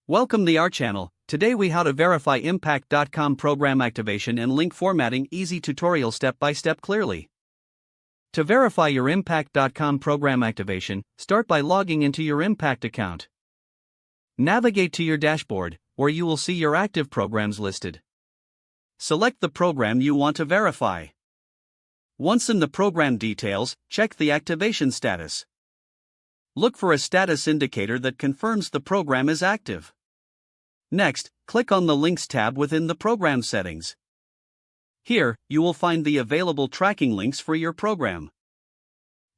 Welcome to our channel. Today we how to verify Impact.com program activation and link formatting easy tutorial step by step clearly. To verify your Impact.com program activation, start by logging into your Impact account. Navigate to your dashboard, where you will see your active programs listed. Select the program you want to verify. Once in the program details, check the activation status. Look for a status indicator that confirms the program is active. Next, click on the Links tab within the Program settings. Here, you will find the available tracking links for your program.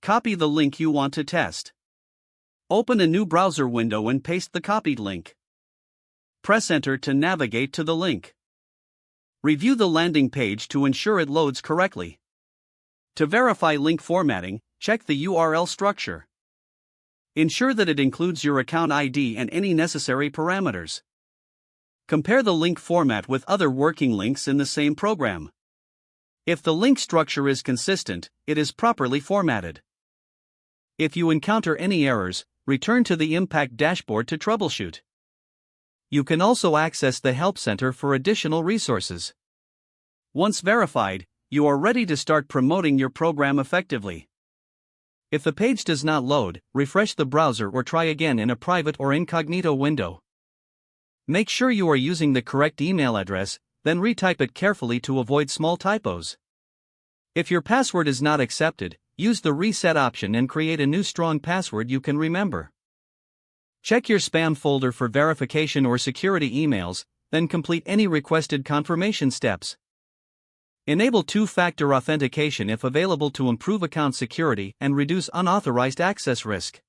Copy the link you want to test. Open a new browser window and paste the copied link. Press Enter to navigate to the link. Review the landing page to ensure it loads correctly. To verify link formatting, check the URL structure. Ensure that it includes your account ID and any necessary parameters. Compare the link format with other working links in the same program. If the link structure is consistent, it is properly formatted. If you encounter any errors, return to the Impact dashboard to troubleshoot. You can also access the Help Center for additional resources. Once verified, you are ready to start promoting your program effectively. If the page does not load, refresh the browser or try again in a private or incognito window. Make sure you are using the correct email address, then retype it carefully to avoid small typos. If your password is not accepted, use the reset option and create a new strong password you can remember. Check your spam folder for verification or security emails, then complete any requested confirmation steps. Enable two-factor authentication if available to improve account security and reduce unauthorized access risk.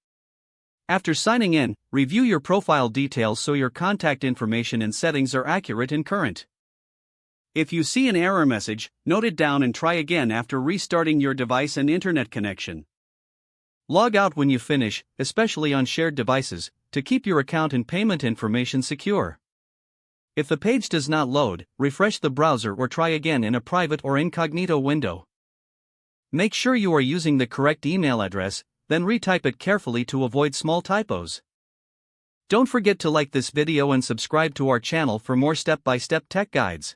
After signing in, review your profile details so your contact information and settings are accurate and current. If you see an error message, note it down and try again after restarting your device and internet connection. Log out when you finish, especially on shared devices, to keep your account and payment information secure. If the page does not load, refresh the browser or try again in a private or incognito window. Make sure you are using the correct email address, then retype it carefully to avoid small typos. Don't forget to like this video and subscribe to our channel for more step-by-step tech guides.